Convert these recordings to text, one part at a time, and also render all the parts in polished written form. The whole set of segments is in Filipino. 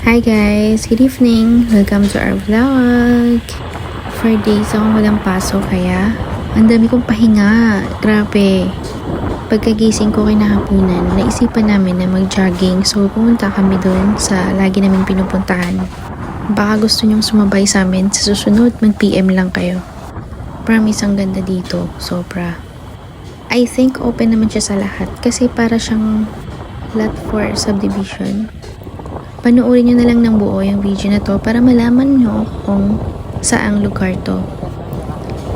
Hi guys! Good evening! Welcome to our vlog! 4 days akong walang pasok kaya ang dami kong pahinga. Grabe! Pagkagising ko kinahaponan, naisipan namin na mag-jogging so pumunta kami doon sa lagi naming pinupuntahan. Baka gusto nyong sumabay sa amin sa susunod, mag-PM lang kayo. Promise ang ganda dito, sobra. I think open naman siya sa lahat kasi para siyang lot 4 subdivision. Panoorin nyo na lang ng buo yung video na to para malaman nyo kung saang lugar to.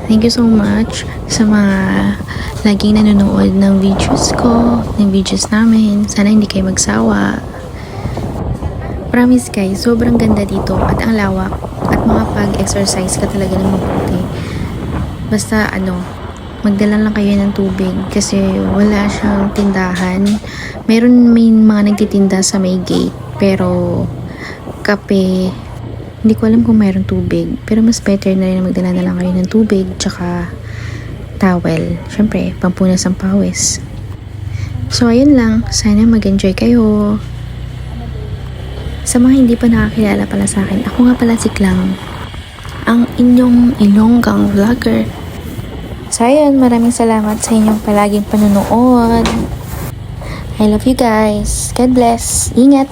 Thank you so much sa mga laging nanonood ng videos ko, ng videos namin. Sana hindi kayo magsawa. Promise guys, sobrang ganda dito at ang lawak at makapag-exercise ka talaga ng mabuti. Basta magdala lang kayo ng tubig kasi wala siyang tindahan. May mga nagtitinda sa may gate. Pero, kape, hindi ko alam kung mayroong tubig. Pero mas better na rin na magdala na lang kayo ng tubig, tsaka towel. Syempre, pampunas ang pawis. So, ayun lang. Sana mag-enjoy kayo. Sa mga hindi pa nakakilala pala sa akin, ako nga pala si Klang, ang inyong Ilonggang vlogger. So, ayun, maraming salamat sa inyong palaging panonood. I love you guys. God bless. Ingat.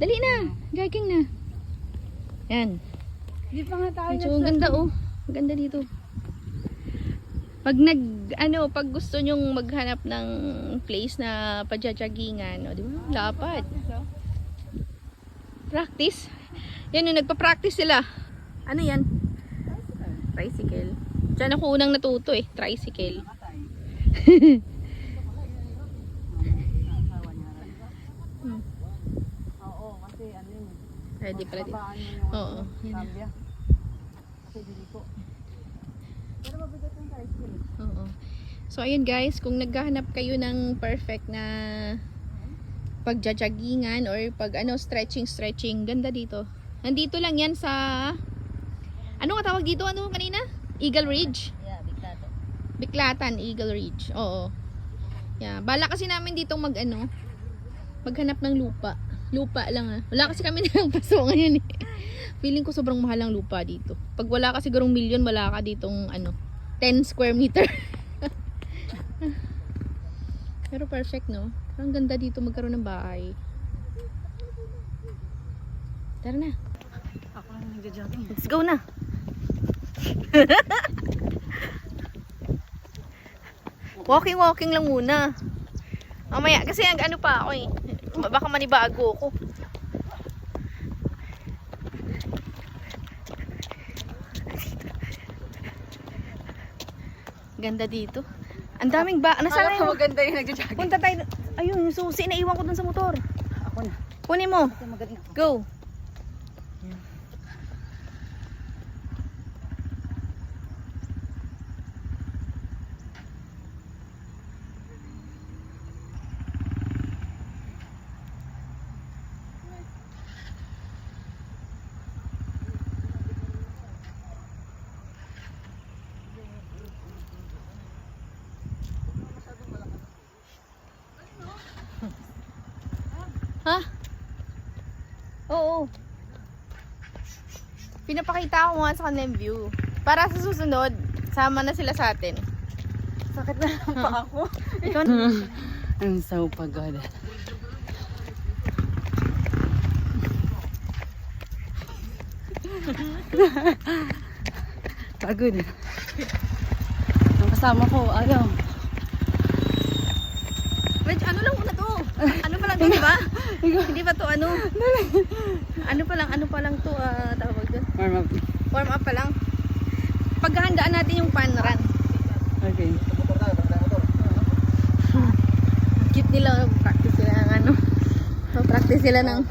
Dali na. Jogging na. Yan. Di pa nga tayo So, ang ganda oh. Ang ganda dito. Pag pag gusto nyong maghanap ng place na pajajaggingan, di ba? Lapad. Practice. Yan yung nagpa-practice sila. Ano yan? Tricycle. Diyan ako unang natuto tricycle. Oo, kasi ano yun. Ready pala dito. Oo. Yan. Kasi dito. Pero mabigat yung tricycle. Oo. So ayun guys, kung naghahanap kayo ng perfect na pagjajaggingan or pag stretching, ganda dito. Nandito lang yan sa ano nga tawag dito? Ano kanina? Eagle Ridge? Yeah, Biklato. Biklatan, Eagle Ridge. Oo. Yeah, bala kasi namin dito maghanap ng lupa. Lupa lang Wala kasi kami nilang paso ngayon Feeling ko sobrang mahal ang lupa dito. Pag wala ka sigurong milyon, wala ka ditong 10 square meter. Pero perfect no? Ang ganda dito magkaroon ng bahay. Tara na. Ako lang nagja-jogging. Let's go na. Walking lang muna. Mamaya kasi pa ako baka manibago ako. Ganda dito. Ang daming nasaan na maganda yung nagja-jogging. Punta tayo. Ayun, yung susi na iwan ko dun sa motor. Ako na. Kunin mo. Kasi magaling ako. Go. Ha? Oo. Pinapakita ko nga sa kanila yung view. Para sa susunod, sama na sila sa atin. Sakit na lang pa ako. Ikaw I'm so pagod. Pagod. Ang kasama ko, Medyo lang muna to. Ano pa lang to, di ba? Hindi ba to ano pa lang to, tawag doon. Warm up pa lang. Paghahandaan natin yung fun run. Okay. Cute nila, practice sila ng practice sila ng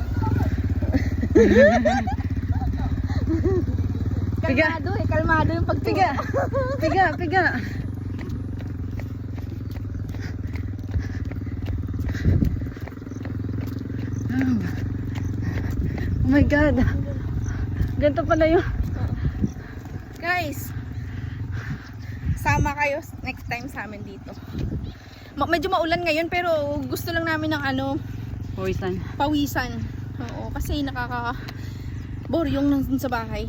kalmado yung pagtiga. Piga. Oh my God. Ganito pala yung... Guys, sama kayo next time sa amin dito. Medyo maulan ngayon pero gusto lang namin ng ano, pawisan. Oo, kasi nakaka-bore yung nandun sa bahay.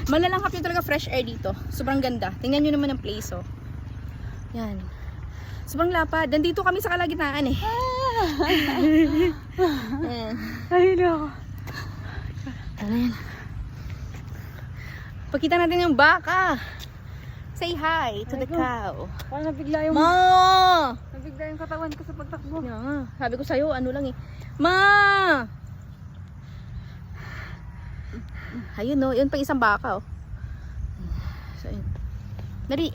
Malalanghap yung talaga fresh air dito. Sobrang ganda. Tingnan nyo naman ang place, oh. Yan. Sobrang lapad. Nandito kami sa kalagitnaan eh. Ayan. Ay, no. Ayan. Pakita natin yung baka. Say hi to the cow. Parang nabigla yung... Ma! Nabigla yung katawan ko sa pagtakbo. Kaya nga, sabi ko sa'yo, ano lang eh. Ma! Ayun no, yun pang isang baka oh. So, yun. Dali.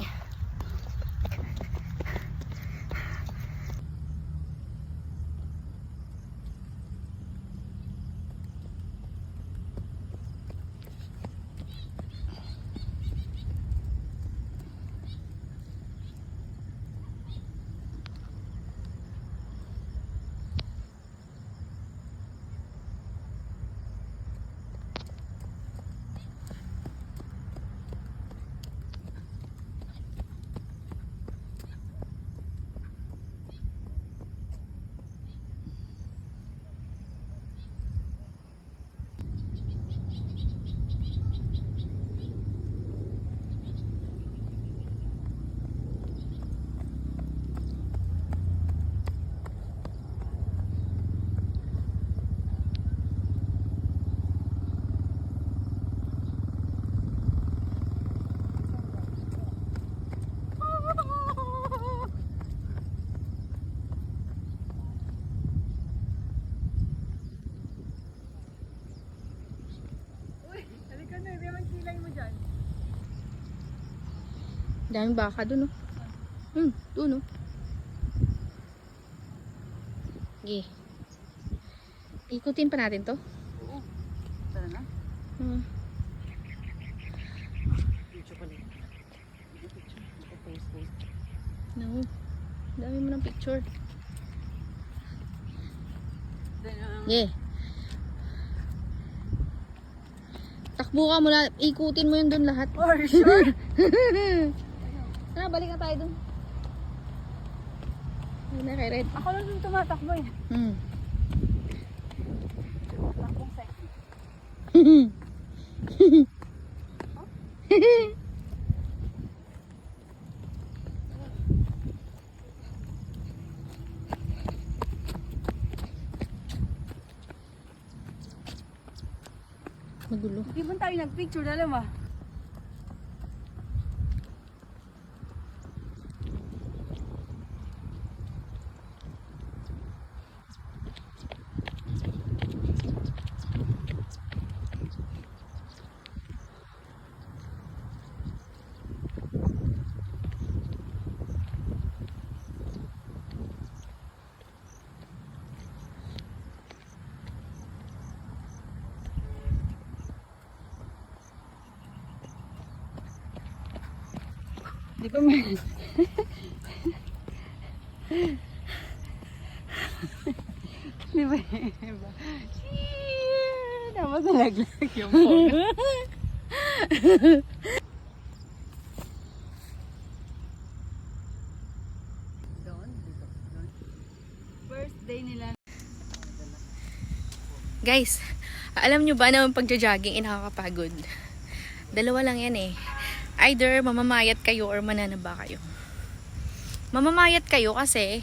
Daming baka dun, oh. Dun, oh. Okay. Ikutin pa natin to. Oo. Tara na. Picture pa nito. Post. No. Dami mo ng picture. Yeah. Takbo ka mula. Ikutin mo yun dun lahat. For sure. Tara, balik na tayo dun. Ayun na kay Red. Ako lang yung tumatakbo eh. Takbong sexy. Magulo. Di ba tayo nagpicture dalawa? Di ba may... Di ba? Dapat nalaglag yung phone. Doon. First day nila. Guys, alam nyo ba na ang pagja-jogging ay nakakapagod? Dalawa lang yan eh. Either mamamayat kayo or mananaba kayo. Mamamayat kayo kasi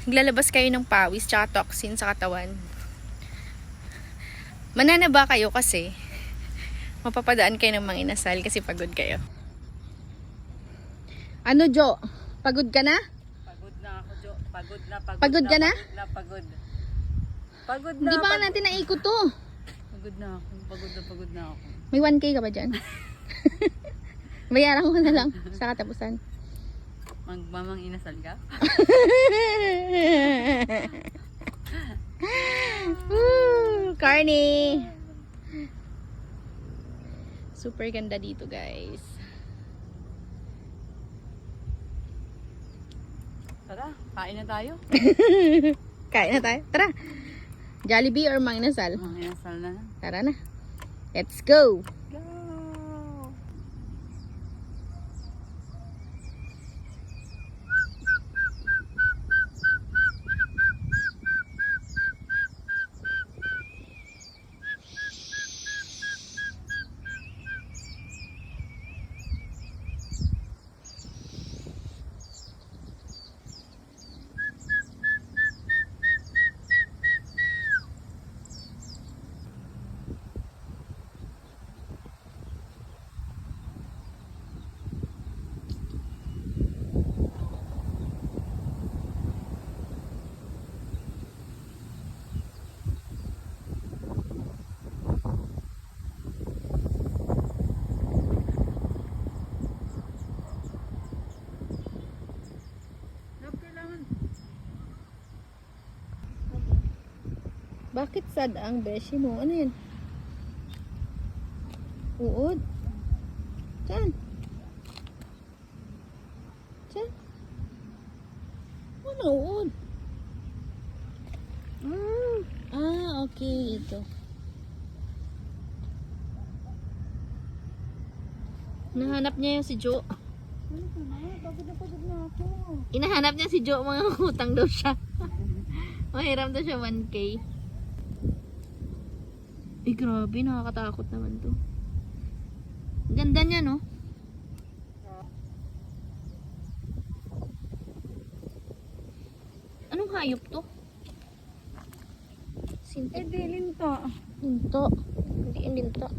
naglalabas kayo ng pawis tsaka toxin sa katawan. Mananaba kayo kasi mapapadaan kayo ng mga inasal kasi pagod kayo. Ano, Jo? Pagod ka na? Pagod na ako, Jo. Pagod na. Pagod ka na? Pagod na. Hindi pa natin naikot to. Pagod na ako. Pagod na ako. May 1K ka ba dyan? Bayaran ko na lang sa katapusan. Magmamang inasal ka? Woo! Carney! Super ganda dito, guys. Tara, kain na tayo. Kain na tayo. Tara! Jollibee or Mang Inasal? Mga inasal na. Tara na. Let's go! Go! Kailangan. Bakit sad ang beshi mo? Ano yun? Uod? Saan? Saan? Ano uod? Okay. Ito. Nahanap niya yung si Jo. Ano ka na? Pagod na ako. Inahanap niya si Jo. Mga utang daw siya. Mahiram daw siya 1K. Eh, grabe. Nakakatakot naman to. Ganda niya, no? Anong hayop to? Eh, di linta. Linto. Hindi yung linto.